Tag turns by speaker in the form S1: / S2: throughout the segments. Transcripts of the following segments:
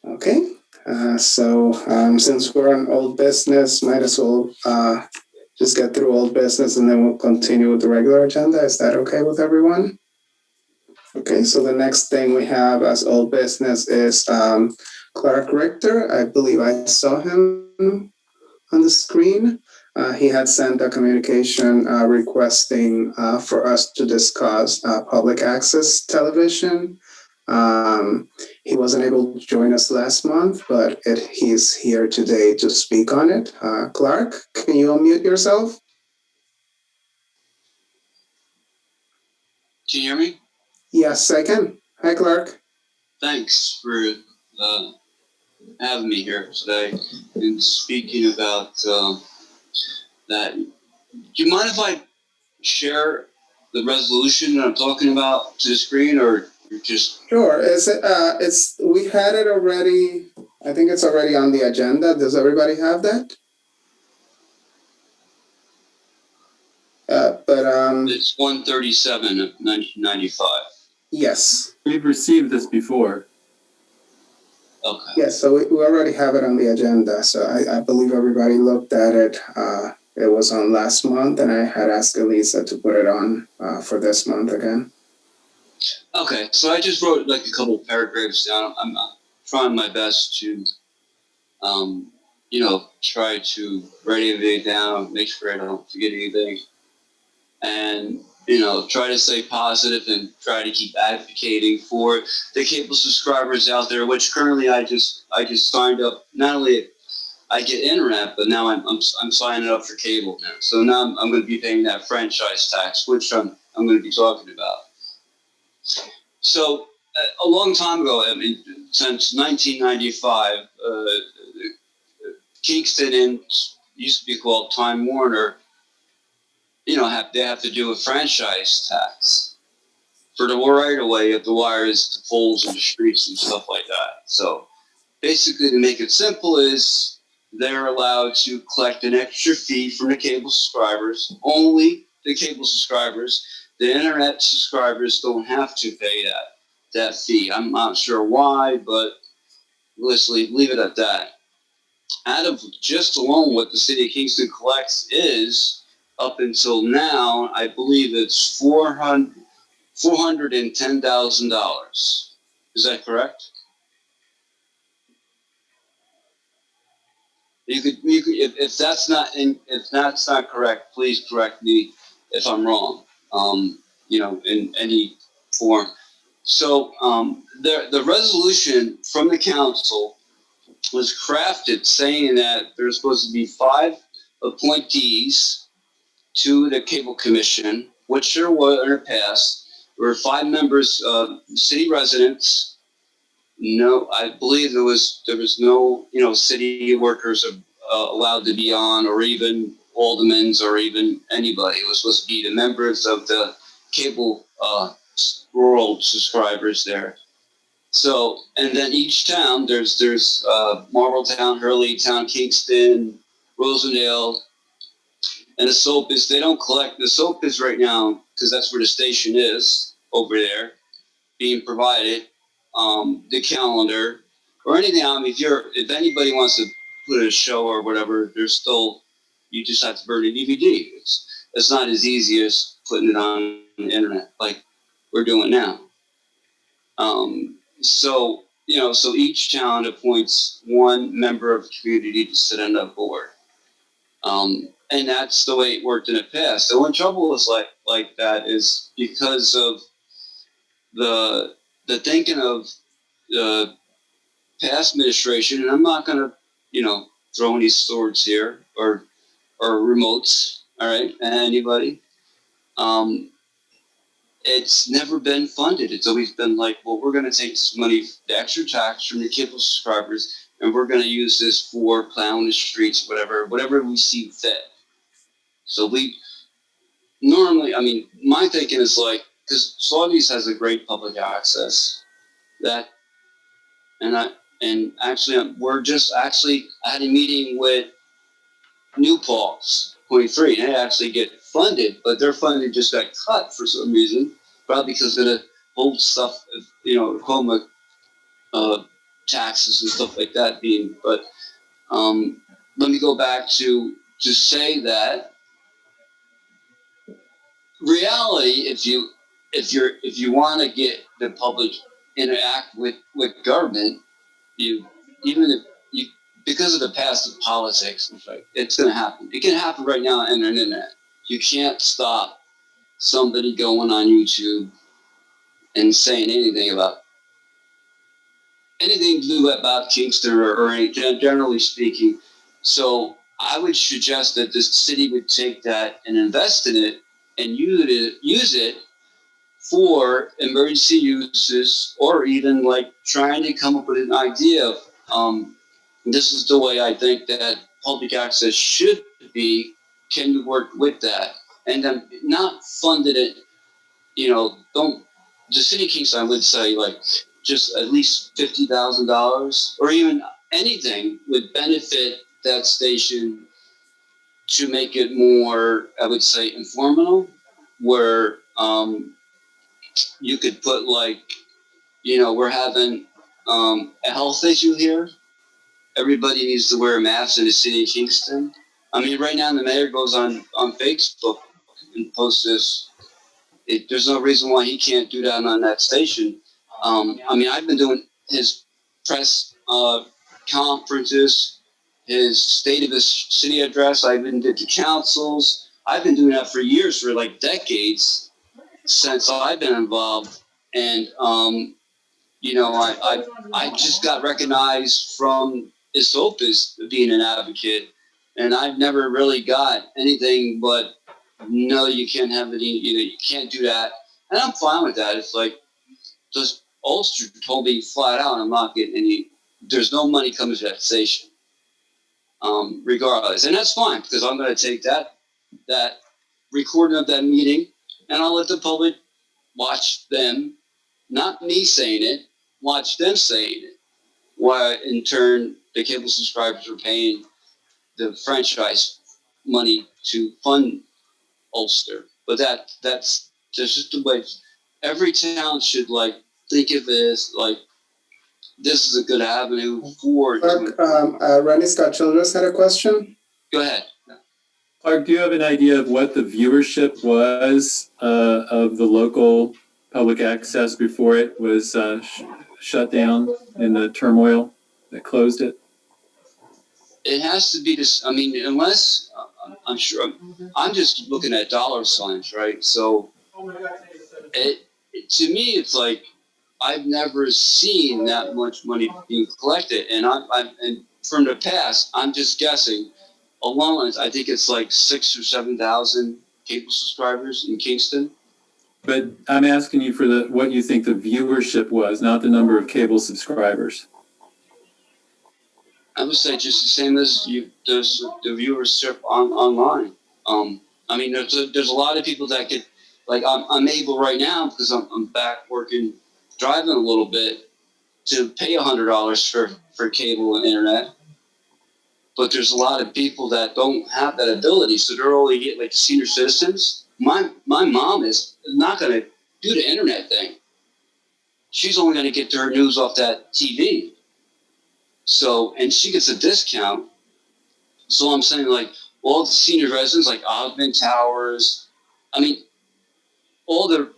S1: Okay. Since we're on old business, might as well just get through old business and then we'll continue with the regular agenda. Is that okay with everyone? Okay, so the next thing we have as old business is Clark Richter. I believe I saw him on the screen. He had sent a communication requesting for us to discuss public access television. He wasn't able to join us last month, but he's here today to speak on it. Clark, can you unmute yourself?
S2: Can you hear me?
S1: Yes, I can. Hi, Clark.
S2: Thanks for having me here today and speaking about that. Do you mind if I share the resolution that I'm talking about to the screen, or you're just...
S1: Sure. We had it already. I think it's already on the agenda. Does everybody have that?
S2: It's 137 of 1995.
S1: Yes.
S3: We've received this before.
S2: Okay.
S1: Yes, so we already have it on the agenda. So I believe everybody looked at it. It was on last month, and I had asked Elisa to put it on for this month again.
S2: Okay, so I just wrote like a couple paragraphs down. I'm trying my best to, try to write everything down, make sure I don't forget anything, and try to stay positive and try to keep advocating for the cable subscribers out there. Which currently I just signed up. Not only I get internet, but now I'm signing up for cable now. So now I'm going to be paying that franchise tax, which I'm going to be talking about. So a long time ago, I mean, since 1995, Kingston used to be called Time Warner. They have to do a franchise tax for the right of way of the wires, the poles, and the streets and stuff like that. So basically, to make it simple, is they're allowed to collect an extra fee from the cable subscribers. Only the cable subscribers. The internet subscribers don't have to pay that fee. I'm not sure why, but let's leave it at that. Out of just alone what the City of Kingston collects is, up until now, I believe it's $410,000. Is that correct? You could if that's not correct, please correct me if I'm wrong. In any form. So the resolution from the council was crafted saying that there's supposed to be 5 appointees to the Cable Commission, which there were in the past. There were 5 members, city residents. No, I believe there was no city workers allowed to be on, or even aldermans, or even anybody. It was supposed to be the members of the cable rural subscribers there. So, and then each town, there's Marbletown, Hurley Town, Kingston, Rosendale, and Esopus. They don't collect the Esopus right now because that's where the station is over there, being provided. The calendar or anything. I mean, if anybody wants to put a show or whatever, you just have to burn a DVD. It's not as easy as putting it on the internet like we're doing now. So each town appoints 1 member of the community to sit on that board. And that's the way it worked in the past. The one trouble is like that is because of the thinking of the past administration, and I'm not going to, throw any swords here or remotes, all right, anybody. It's never been funded. It's always been like, well, we're going to take this money, the extra tax from the cable subscribers, and we're going to use this for plowing the streets, whatever we see fit. So we normally, I mean, my thinking is like, because Saudi's has a great public access, I had a meeting with New Paltz, 23, and they actually get funded, but their funding just got cut for some reason, probably because of the whole stuff, Tacoma taxes and stuff like that being, but let me go back to say that reality, if you want to get the public interact with government, you even if you because of the past of politics, it's going to happen. It can happen right now on the internet. You can't stop somebody going on YouTube and saying anything to do about Kingston or any, generally speaking. So I would suggest that the city would take that and invest in it and use it for emergency uses, or even like trying to come up with an idea of this is the way I think that public access should be. Can you work with that? And then not funded it, don't the city of Kingston, I would say, like, just at least $50,000 or even anything would benefit that station to make it more, I would say, informational, where you could put like, we're having a health issue here. Everybody needs to wear a mask in the city of Kingston. I mean, right now the mayor goes on Facebook and posts this. There's no reason why he can't do that on that station. I mean, I've been doing his press conferences, his state of his city address. I've been to councils. I've been doing that for years, for like decades, since I've been involved. And I just got recognized from Esopus being an advocate, and I've never really got anything but, no, you can't have any, you can't do that. And I'm fine with that. It's like, just Ulster told me flat out, I'm not getting any, there's no money coming to that station, regardless. And that's fine, because I'm going to take that recording of that meeting, and I'll let the public watch them, not me saying it, watch them saying it. While in turn, the cable subscribers are paying the franchise money to fund Ulster. But that's just the way every town should like think of it as like, this is a good avenue for.
S1: Clark, Rennie Scott Childress had a question.
S2: Go ahead.
S3: Clark, do you have an idea of what the viewership was of the local public access before it was shut down in the turmoil that closed it?
S2: It has to be this. I mean, unless I'm sure I'm just looking at dollar signs, right? So to me, it's like I've never seen that much money being collected, and and from the past, I'm just guessing. Alone, I think it's like 6,000 or 7,000 cable subscribers in Kingston.
S3: But I'm asking you for what you think the viewership was, not the number of cable subscribers.
S2: I would say just the same as there's the viewership online. I mean, there's a lot of people that get, like, I'm able right now because I'm back working, driving a little bit, to pay $100 for cable and internet. But there's a lot of people that don't have that ability, so they're only getting, like, the senior citizens. My mom is not going to do the internet thing. She's only going to get her news off that TV. So, and she gets a discount. So I'm saying, like, all the senior residents, like Ogden Towers, I mean, the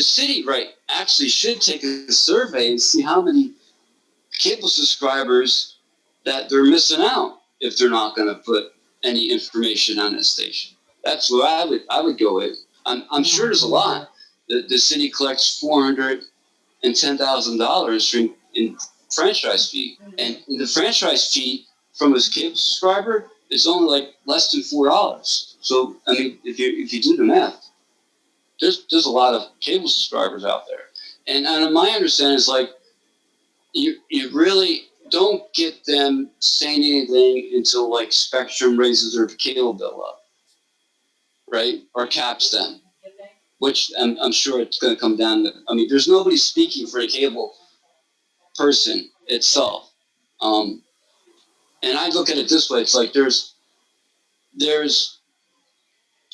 S2: city, right, actually should take a survey and see how many cable subscribers that they're missing out if they're not going to put any information on this station. That's what I would go with. I'm sure there's a lot. The city collects $410,000 in franchise fee, and the franchise fee from a cable subscriber is only like less than $4. So I mean, if you do the math, there's a lot of cable subscribers out there, and my understanding is like you really don't get them saying anything until like Spectrum raises their cable bill up, right, or caps them. Which I'm sure it's going to come down to. I mean, there's nobody speaking for the cable person itself. And I look at it this way: it's like there's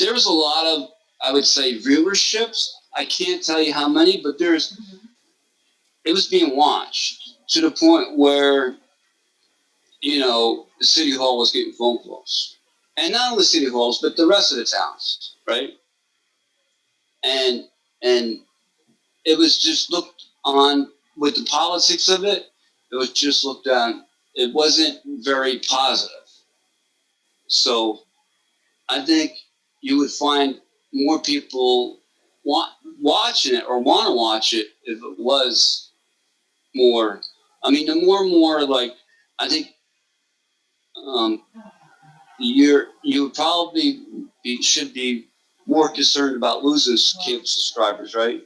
S2: a lot of, I would say, viewerships. I can't tell you how many, but there's it was being watched to the point where, you know, the city hall was getting phone calls. And not only city halls, but the rest of the towns, right? And it was just looked on with the politics of it. It was just looked on. It wasn't very positive. So I think you would find more people watching it or want to watch it if it was more. I mean, the more and more, like, I think you would probably should be more concerned about losing cable subscribers, right?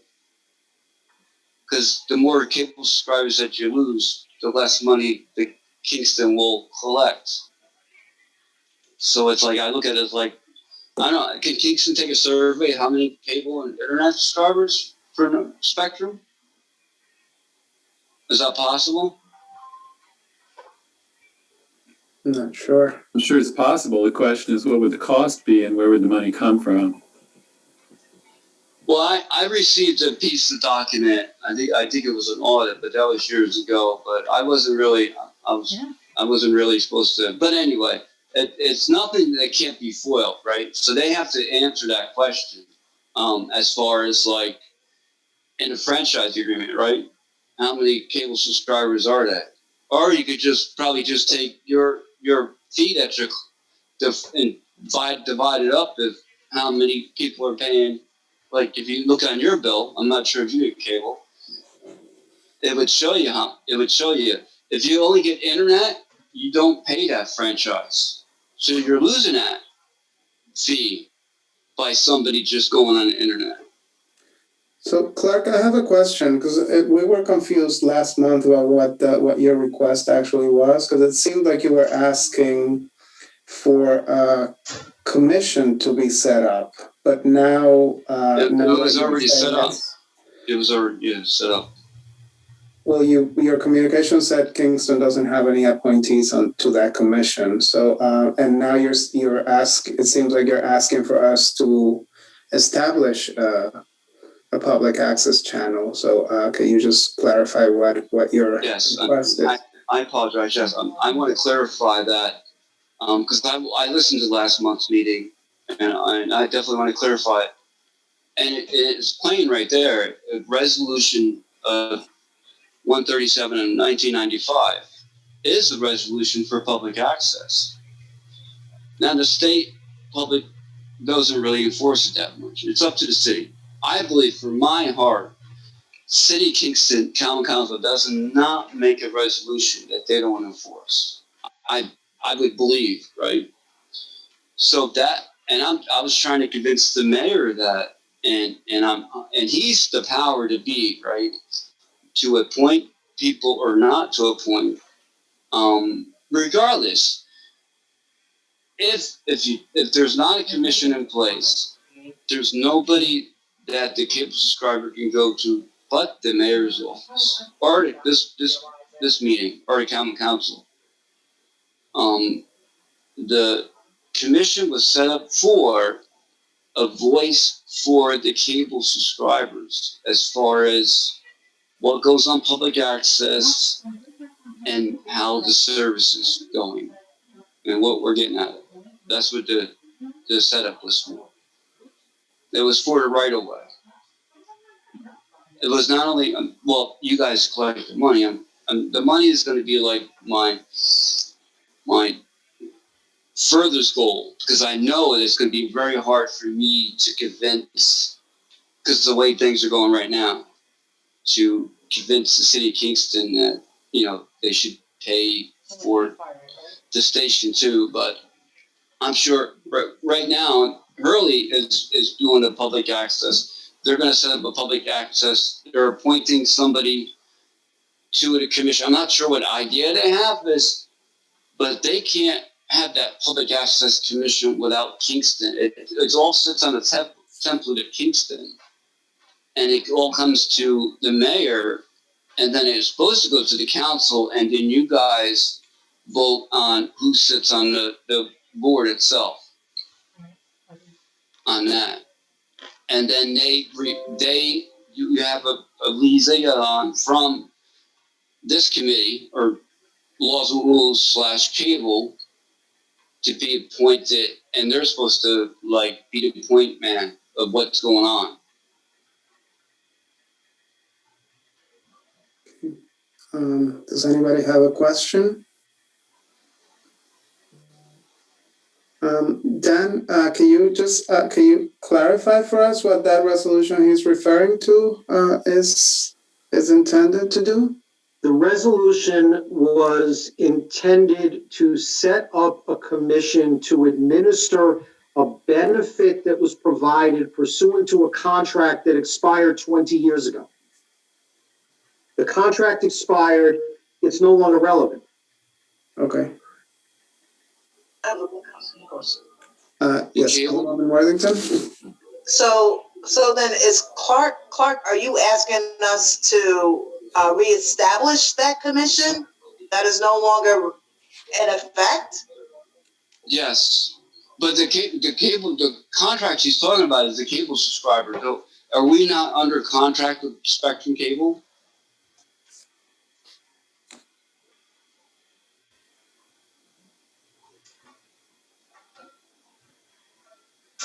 S2: Because the more cable subscribers that you lose, the less money the Kingston will collect. So it's like, I look at it as like, I don't know, can Kingston take a survey how many cable and internet subscribers for Spectrum? Is that possible?
S1: I'm not sure.
S3: I'm sure it's possible. The question is, what would the cost be and where would the money come from?
S2: Well, I received a piece of document. I think it was an audit, but that was years ago. But I wasn't really supposed to. But anyway, it's nothing that can't be foiled, right? So they have to answer that question as far as like in a franchise agreement, right? How many cable subscribers are there? Or you could probably just take your fee that you and divide it up if how many people are paying. Like if you look on your bill, I'm not sure if you get cable. It would show you if you only get internet, you don't pay that franchise. So you're losing that fee by somebody just going on the internet.
S1: So, Clark, I have a question because we were confused last month about what your request actually was, because it seemed like you were asking for a commission to be set up, but now
S2: It
S1: now
S2: was
S1: that you're
S2: already
S1: saying
S2: set up.
S1: it's-
S2: It was already set up.
S1: Well, your communication said Kingston doesn't have any appointees to that commission. So, and now you're asking. It seems like you're asking for us to establish a public access channel. So, can you just clarify what your request is?
S2: I apologize. Yes, I want to clarify that because I listened to last month's meeting, and I definitely want to clarify it. And it's plain right there. A resolution of 137 in 1995 is a resolution for public access. Now the state public doesn't really enforce it that much. It's up to the city. I believe, for my heart, City Kingston Common Council does not make a resolution that they don't enforce. I would believe, right? So that, and I was trying to convince the mayor of that, and he's the power to be, right, to appoint people or not to appoint. Regardless, if there's not a commission in place, there's nobody that the cable subscriber can go to but the mayor's office or this meeting or the common council. The commission was set up for a voice for the cable subscribers as far as what goes on public access and how the service is going and what we're getting at it. That's what the setup was for. It was for the right of way. It was not only, well, you guys collect the money. The money is going to be like my furthest goal, because I know it's going to be very hard for me to convince, because the way things are going right now, to convince the city of Kingston that, you know, they should pay for the station too. But I'm sure right now, Hurley is doing the public access. They're going to set up a public access. They're appointing somebody to the commission. I'm not sure what idea they have this, but they can't have that public access commission without Kingston. It all sits on the template of Kingston, and it all comes to the mayor, and then it's supposed to go to the council, and then you guys vote on who sits on the board itself on that. And then you have liaison from this committee or laws and rules / cable to be appointed, and they're supposed to like be the point man of what's going on.
S1: Does anybody have a question? Dan, can you clarify for us what that resolution he's referring to is intended to do?
S4: The resolution was intended to set up a commission to administer a benefit that was provided pursuant to a contract that expired 20 years ago. The contract expired, it's no longer relevant.
S1: Okay. Yes, Alderwoman Worthington?
S5: So then is Clark, are you asking us to reestablish that commission that is no longer in effect?
S2: Yes, but the contract she's talking about is the cable subscriber. So are we not under contract with Spectrum Cable?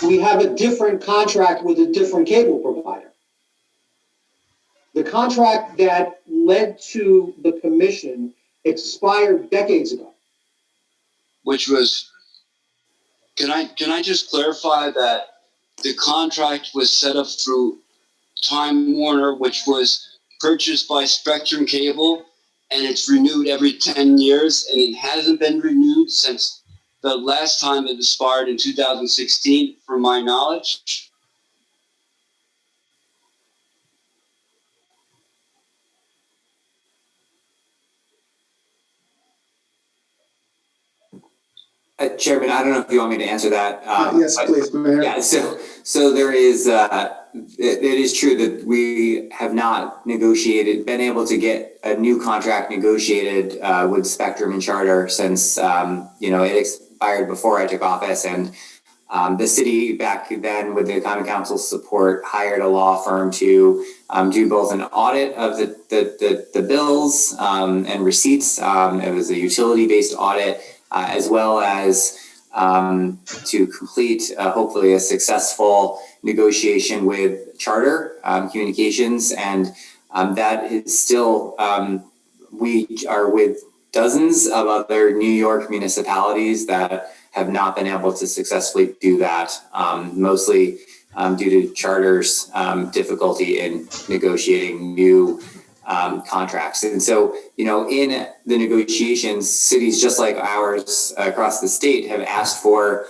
S4: We have a different contract with a different cable provider. The contract that led to the commission expired decades ago.
S2: Which was, can I just clarify that the contract was set up through Time Warner, which was purchased by Spectrum Cable, and it's renewed every 10 years, and it hasn't been renewed since the last time it expired in 2016, from my knowledge.
S6: Chairman, I don't know if you want me to answer that.
S1: Yes, please, Mayor.
S6: Yeah, so there is, it is true that we have not been able to get a new contract negotiated with Spectrum and Charter since, it expired before I took office. And the city back then, with the Common Council's support, hired a law firm to do both an audit of the bills and receipts. It was a utility-based audit, as well as to complete hopefully a successful negotiation with Charter Communications. And that is still, we are with dozens of other New York municipalities that have not been able to successfully do that, mostly due to Charter's difficulty in negotiating new contracts. And so, in the negotiations, cities just like ours across the state have asked for,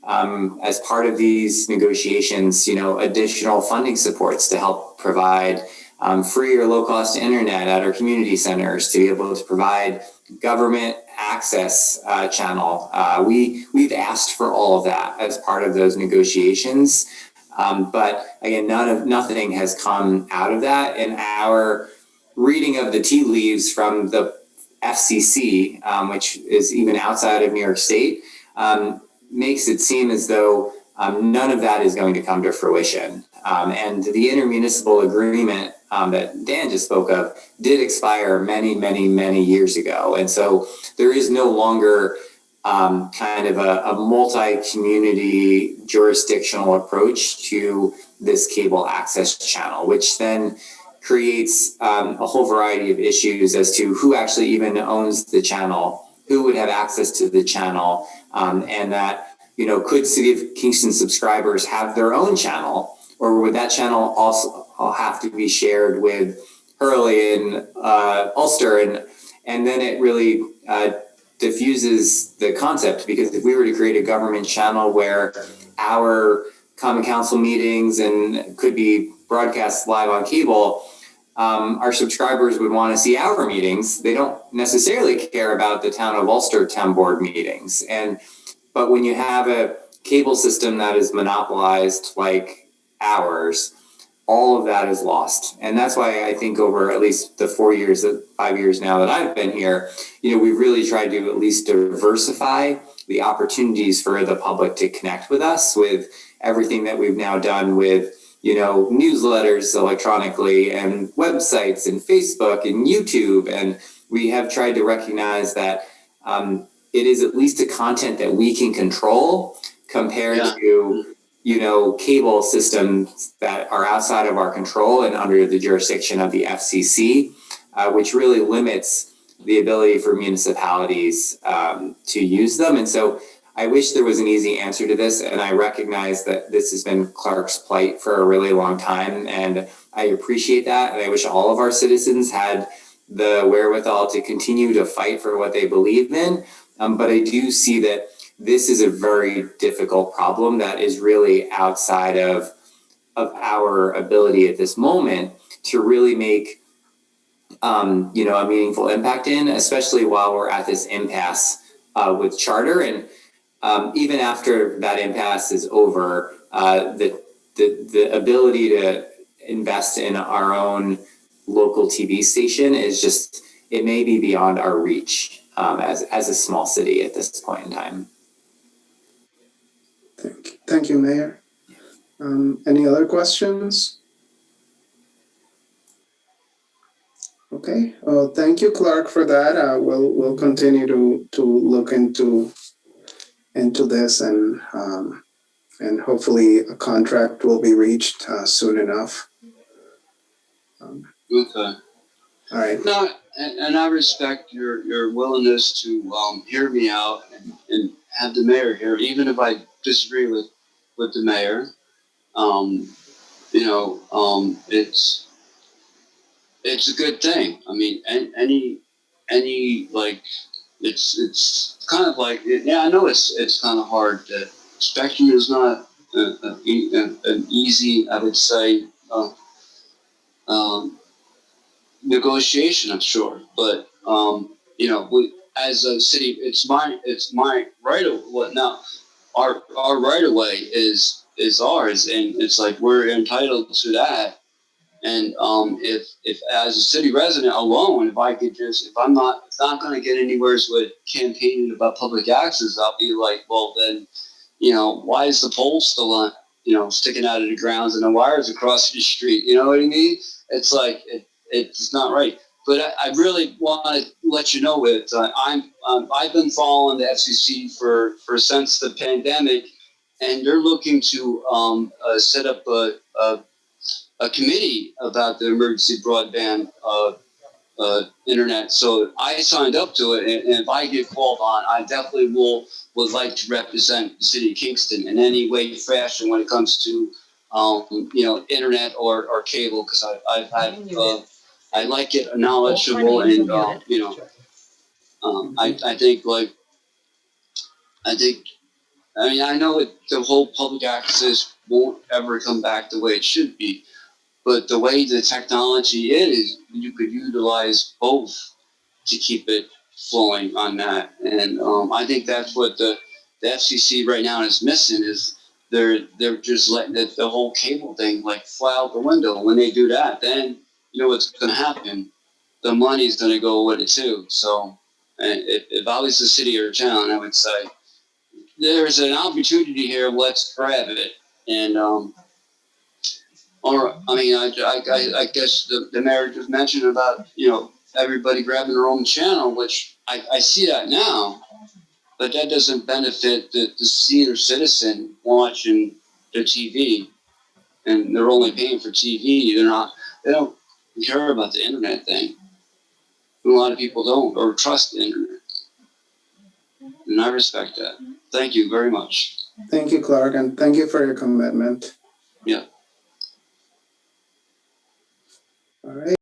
S6: as part of these negotiations, additional funding supports to help provide free or low-cost internet at our community centers, to be able to provide government access channel. We've asked for all of that as part of those negotiations, but again, nothing has come out of that. And our reading of the tea leaves from the FCC, which is even outside of New York State, makes it seem as though none of that is going to come to fruition. And the intermunicipal agreement that Dan just spoke of did expire many, many, many years ago. And so there is no longer kind of a multi-community jurisdictional approach to this cable access channel, which then creates a whole variety of issues as to who actually even owns the channel, who would have access to the channel, and that, could City of Kingston subscribers have their own channel, or would that channel also have to be shared with Hurley and Ulster? And then it really diffuses the concept, because if we were to create a government channel where our Common Council meetings and could be broadcast live on cable, our subscribers would want to see our meetings. They don't necessarily care about the Town of Ulster town board meetings. But when you have a cable system that is monopolized like ours, all of that is lost. And that's why I think over at least the 5 years now that I've been here, we've really tried to at least diversify the opportunities for the public to connect with us, with everything that we've now done with newsletters electronically and websites and Facebook and YouTube. And we have tried to recognize that it is at least a content that we can control compared to, cable systems that are outside of our control and under the jurisdiction of the FCC, which really limits the ability for municipalities to use them. And so I wish there was an easy answer to this, and I recognize that this has been Clark's plight for a really long time, and I appreciate that, and I wish all of our citizens had the wherewithal to continue to fight for what they believe in, but I do see that this is a very difficult problem that is really outside of our ability at this moment to really make a meaningful impact in, especially while we're at this impasse with charter. And even after that impasse is over, the ability to invest in our own local TV station is just, it may be beyond our reach as a small city at this point in time.
S1: Thank you, Mayor. Any other questions? Okay, well, thank you, Clark, for that. We'll continue to look into this, and hopefully a contract will be reached soon enough.
S2: Okay.
S1: All right.
S2: No, and I respect your willingness to hear me out and have the mayor here, even if I disagree with the mayor. It's a good thing. I mean, any like, it's kind of like, I know it's kind of hard. Spectrum is not an easy, I would say, negotiation, I'm sure, but we, as a city, it's my right of what now. Our right of way is ours, and it's like we're entitled to that. And if as a city resident alone, if I'm not going to get anywhere with campaigning about public access, I'll be like, well then, why is the pole still on, sticking out of the grounds and the wires across the street? You know what I mean? It's like it's not right. But I really want to let you know that I've been following the FCC for since the pandemic, and they're looking to set up a committee about the emergency broadband internet. So I signed up to it, and if I get called on, I definitely would like to represent the city of Kingston in any way, fashion when it comes to internet or cable, because I like it knowledgeable, and I know the whole public access won't ever come back the way it should be, but the way the technology is, you could utilize both to keep it flowing on that. And I think that's what the FCC right now is missing, is they're just letting the whole cable thing like fly out the window. When they do that, then you know what's going to happen. The money's going to go with it too. So if I was the city or town, I would say there's an opportunity here. Let's grab it. And I guess the mayor just mentioned about everybody grabbing their own channel, which I see that now, but that doesn't benefit the senior citizen watching the TV, and they're only paying for TV. They don't care about the internet thing. A lot of people don't, or trust the internet, and I respect that. Thank you very much.
S1: Thank you, Clark, and thank you for your commitment.
S2: Yeah.
S1: All right.